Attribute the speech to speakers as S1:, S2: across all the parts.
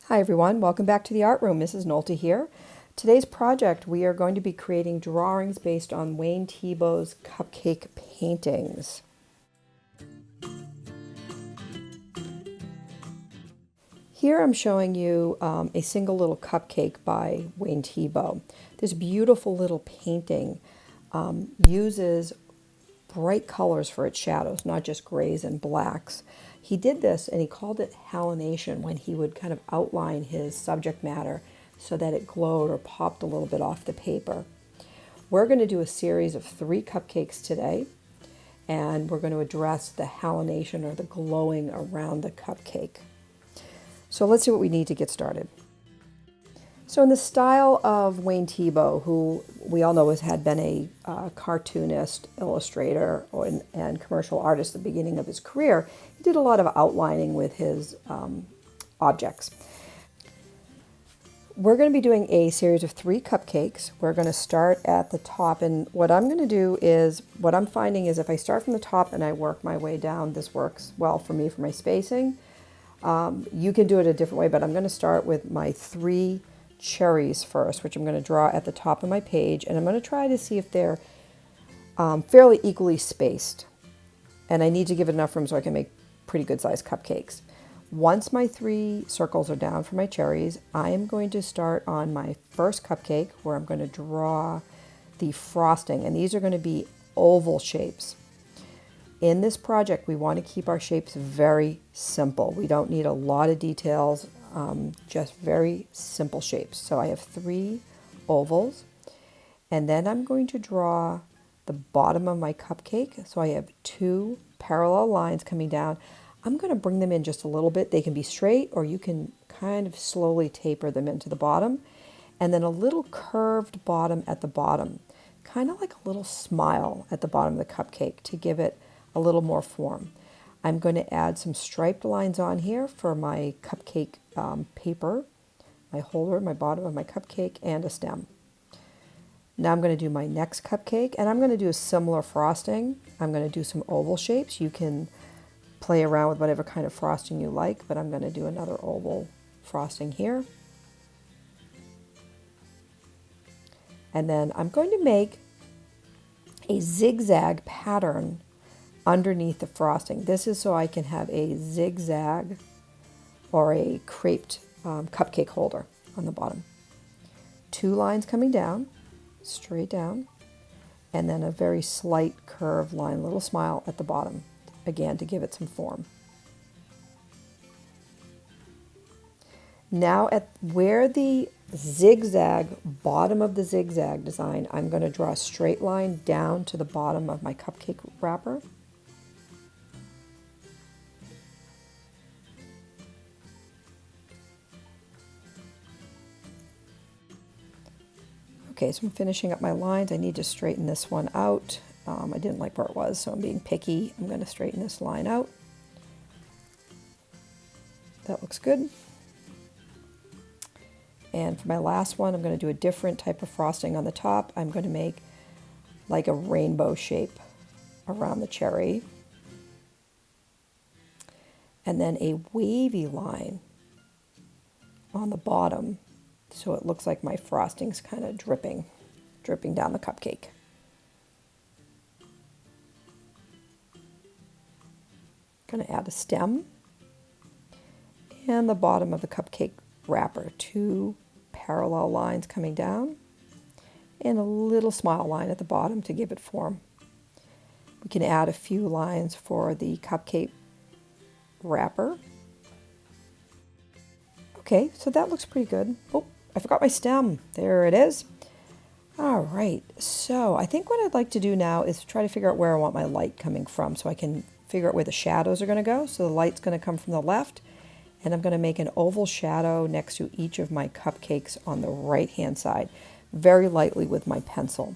S1: Hi everyone, welcome back to the art room. Mrs. Nolte here. Today's project we are going to be creating drawings based on Wayne Thiebaud's cupcake paintings. Here I'm showing you a single little cupcake by Wayne Thiebaud. This beautiful little painting uses bright colors for its shadows, not just grays and blacks. He did this and he called it halination when he would kind of outline his subject matter so that it glowed or popped a little bit off the paper. We're going to do a series of 3 cupcakes today, and we're going to address the halination or the glowing around the cupcake. So let's see what we need to get started. So in the style of Wayne Thiebaud, who we all know had been a cartoonist, illustrator, and commercial artist at the beginning of his career, he did a lot of outlining with his objects. We're going to be doing a series of 3 cupcakes. We're going to start at the top, and what I'm going to do is, what I'm finding is if I start from the top and I work my way down, this works well for me for my spacing. You can do it a different way, but I'm going to start with my 3 cherries first, which I'm going to draw at the top of my page, and I'm going to try to see if they're fairly equally spaced. And I need to give it enough room so I can make pretty good sized cupcakes. Once my 3 circles are down for my cherries, I am going to start on my first cupcake where I'm going to draw the frosting, and these are going to be oval shapes. In this project, we want to keep our shapes very simple. We don't need a lot of details, just very simple shapes. So I have 3 ovals, and then I'm going to draw the bottom of my cupcake. So I have 2 parallel lines coming down. I'm going to bring them in just a little bit. They can be straight, or you can kind of slowly taper them into the bottom, and then a little curved bottom at the bottom, kind of like a little smile at the bottom of the cupcake to give it a little more form. I'm going to add some striped lines on here for my cupcake paper, my holder, my bottom of my cupcake, and a stem. Now I'm going to do my next cupcake, and I'm going to do a similar frosting. I'm going to do some oval shapes. You can play around with whatever kind of frosting you like, but I'm going to do another oval frosting here. And then I'm going to make a zigzag pattern underneath the frosting. This is so I can have a zigzag or a creped cupcake holder on the bottom. 2 lines coming down, straight down, and then a very slight curved line, little smile at the bottom, again to give it some form. Now at where the zigzag, bottom of the zigzag design, I'm going to draw a straight line down to the bottom of my cupcake wrapper. Okay, so I'm finishing up my lines. I need to straighten this one out. I didn't like where it was, so I'm being picky. I'm going to straighten this line out. That looks good. And for my last one, I'm going to do a different type of frosting on the top. I'm going to make like a rainbow shape around the cherry. And then a wavy line on the bottom, so it looks like my frosting's kind of dripping down the cupcake. Going to add a stem and the bottom of the cupcake wrapper, 2 parallel lines coming down and a little smile line at the bottom to give it form. We can add a few lines for the cupcake wrapper. Okay, so that looks pretty good. Oh, I forgot my stem. There it is. All right, so I think what I'd like to do now is try to figure out where I want my light coming from so I can figure out where the shadows are going to go. So the light's going to come from the left, and I'm going to make an oval shadow next to each of my cupcakes on the right-hand side, very lightly with my pencil.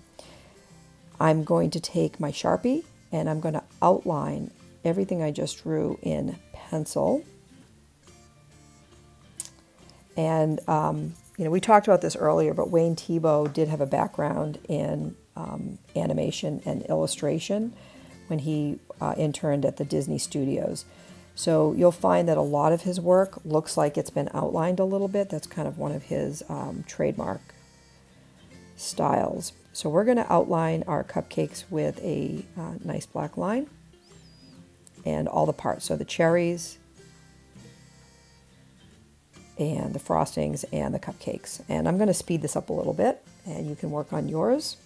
S1: I'm going to take my Sharpie, and I'm going to outline everything I just drew in pencil. And, we talked about this earlier, but Wayne Thiebaud did have a background in animation and illustration when he interned at the Disney Studios. So you'll find that a lot of his work looks like it's been outlined a little bit. That's kind of one of his trademark styles. So we're going to outline our cupcakes with a nice black line and all the parts. So the cherries and the frostings and the cupcakes. And I'm going to speed this up a little bit, and you can work on yours.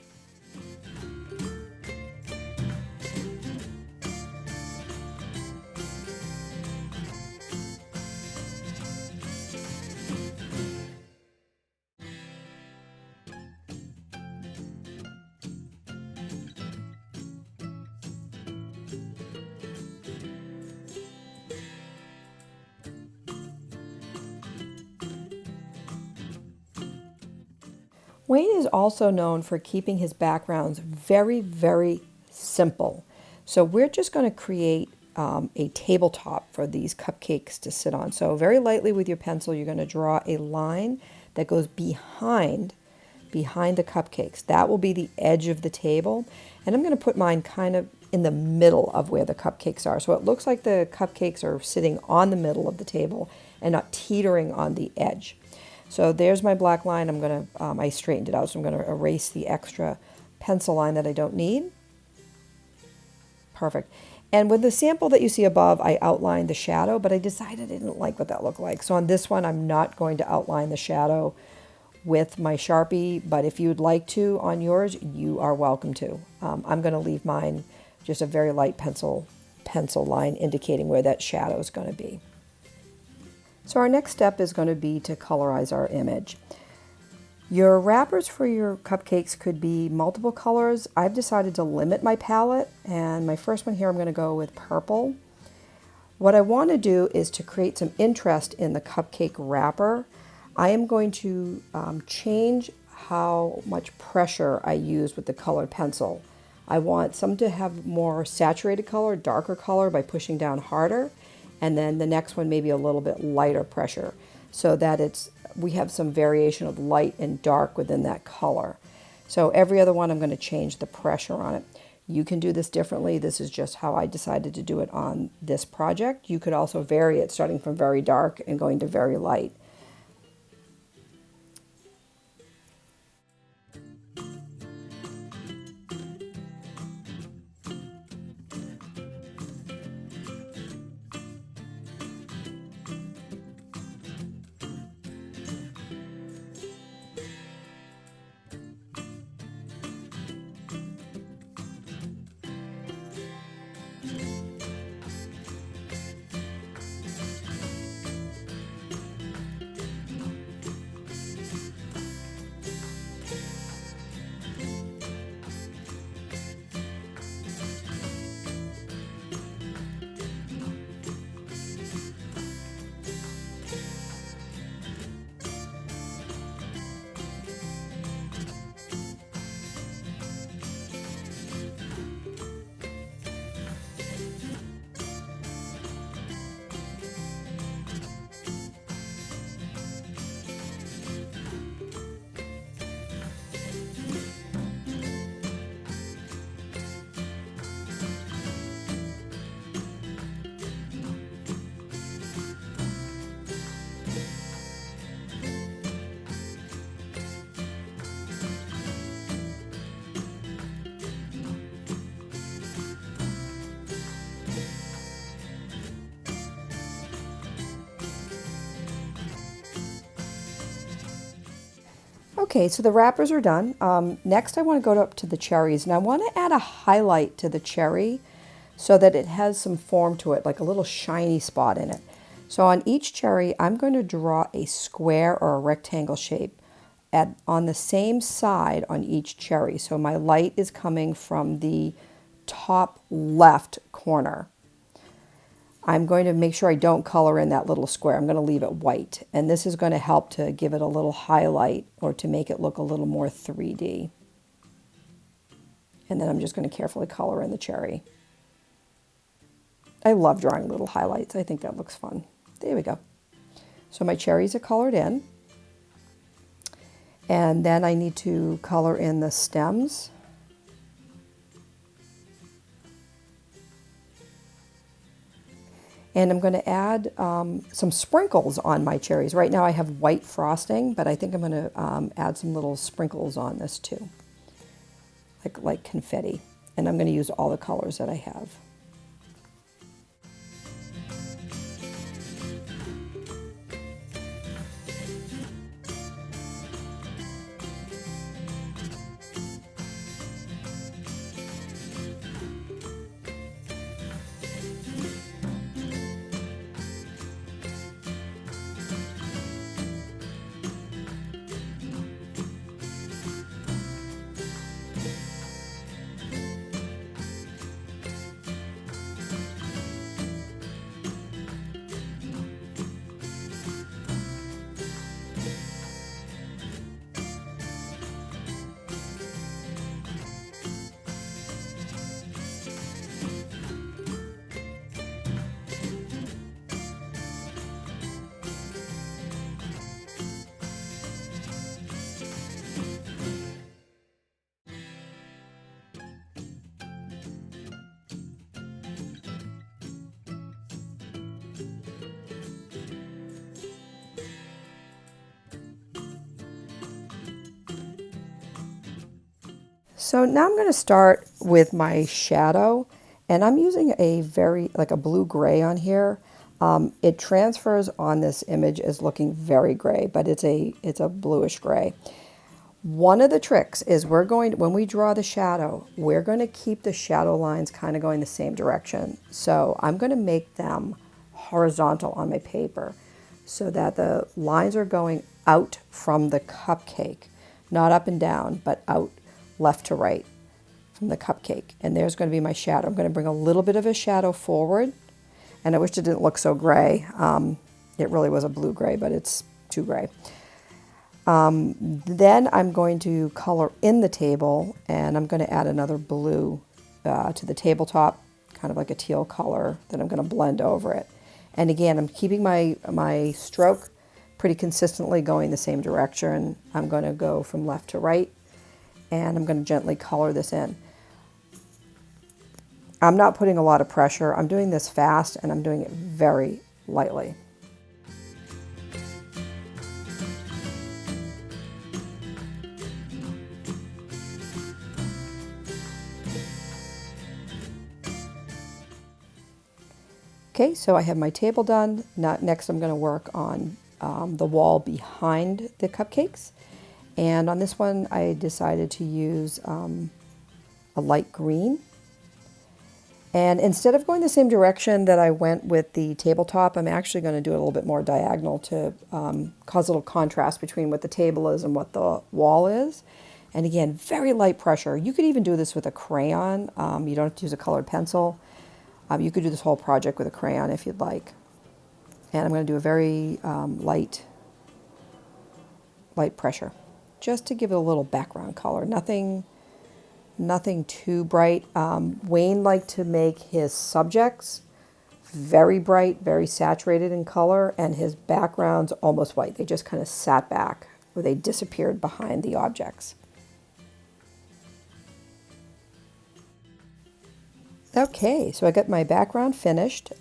S1: Wayne is also known for keeping his backgrounds very, very simple. So we're just going to create a tabletop for these cupcakes to sit on. So very lightly with your pencil, you're going to draw a line that goes behind the cupcakes. That will be the edge of the table. And I'm going to put mine kind of in the middle of where the cupcakes are. So it looks like the cupcakes are sitting on the middle of the table and not teetering on the edge. So there's my black line. I'm going to, I straightened it out, so I'm going to erase the extra pencil line that I don't need. Perfect. And with the sample that you see above, I outlined the shadow, but I decided I didn't like what that looked like. So on this one, I'm not going to outline the shadow with my Sharpie, but if you'd like to on yours, you are welcome to. I'm going to leave mine just a very light pencil line indicating where that shadow is going to be. So our next step is going to be to colorize our image. Your wrappers for your cupcakes could be multiple colors. I've decided to limit my palette, and my first one here I'm going to go with purple. What I want to do is to create some interest in the cupcake wrapper. I am going to change how much pressure I use with the colored pencil. I want some to have more saturated color, darker color by pushing down harder. And then the next one maybe a little bit lighter pressure so that we have some variation of light and dark within that color. So every other one I'm going to change the pressure on it. You can do this differently. This is just how I decided to do it on this project. You could also vary it starting from very dark and going to very light. Okay, so the wrappers are done. Next I want to go up to the cherries, and I want to add a highlight to the cherry so that it has some form to it, like a little shiny spot in it. So on each cherry, I'm going to draw a square or a rectangle shape on the same side on each cherry. So my light is coming from the top left corner. I'm going to make sure I don't color in that little square. I'm going to leave it white. And this is going to help to give it a little highlight or to make it look a little more 3D. And then I'm just going to carefully color in the cherry. I love drawing little highlights. I think that looks fun. There we go. So my cherries are colored in. And then I need to color in the stems. And I'm going to add some sprinkles on my cherries. Right now I have white frosting, but I think I'm going to add some little sprinkles on this too, like confetti. And I'm going to use all the colors that I have. So now I'm going to start with my shadow, and I'm using a like a blue-gray on here. It transfers on this image as looking very gray, but it's a bluish gray. One of the tricks is when we draw the shadow, we're going to keep the shadow lines kind of going the same direction. So I'm going to make them horizontal on my paper so that the lines are going out from the cupcake, not up and down, but out left to right from the cupcake. And there's going to be my shadow. I'm going to bring a little bit of a shadow forward, and I wish it didn't look so gray. It really was a blue-gray, but it's too gray. Then I'm going to color in the table, and I'm going to add another blue to the tabletop, kind of like a teal color that I'm going to blend over it. And again, I'm keeping my stroke pretty consistently going the same direction. I'm going to go from left to right, and I'm going to gently color this in. I'm not putting a lot of pressure. I'm doing this fast, and I'm doing it very lightly. Okay, so I have my table done. Now, next I'm going to work on the wall behind the cupcakes. And on this one, I decided to use a light green. And instead of going the same direction that I went with the tabletop, I'm actually going to do it a little bit more diagonal to cause a little contrast between what the table is and what the wall is. And again, very light pressure. You could even do this with a crayon. You don't have to use a colored pencil. You could do this whole project with a crayon if you'd like. And I'm going to do a very light pressure, just to give it a little background color. Nothing too bright. Wayne liked to make his subjects very bright, very saturated in color, and his backgrounds almost white. They just kind of sat back, or they disappeared behind the objects. Okay, so I got my background finished.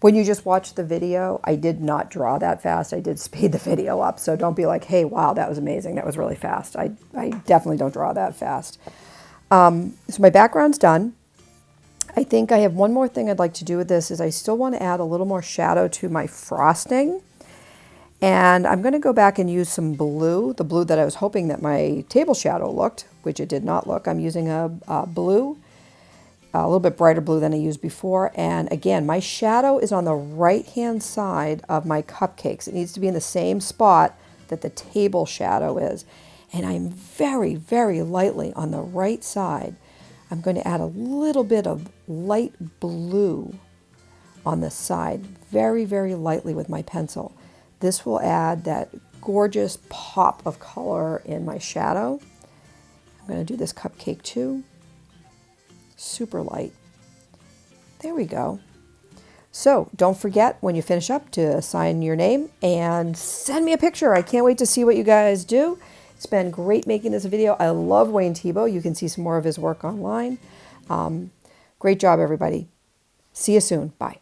S1: When you just watch the video, I did not draw that fast. I did speed the video up, so don't be like, hey, wow, that was amazing. That was really fast. I definitely don't draw that fast. So my background's done. I think I have one more thing I'd like to do with this is I still want to add a little more shadow to my frosting. And I'm going to go back and use some blue, the blue that I was hoping that my table shadow looked, which it did not look. I'm using a blue, a little bit brighter blue than I used before. And again, my shadow is on the right-hand side of my cupcakes. It needs to be in the same spot that the table shadow is. And I'm very, very lightly on the right side. I'm going to add a little bit of light blue on the side, very, very lightly with my pencil. This will add that gorgeous pop of color in my shadow. I'm going to do this cupcake too. Super light. There we go. So don't forget when you finish up to sign your name and send me a picture. I can't wait to see what you guys do. It's been great making this video. I love Wayne Thiebaud. You can see some more of his work online. Great job, everybody. See you soon. Bye.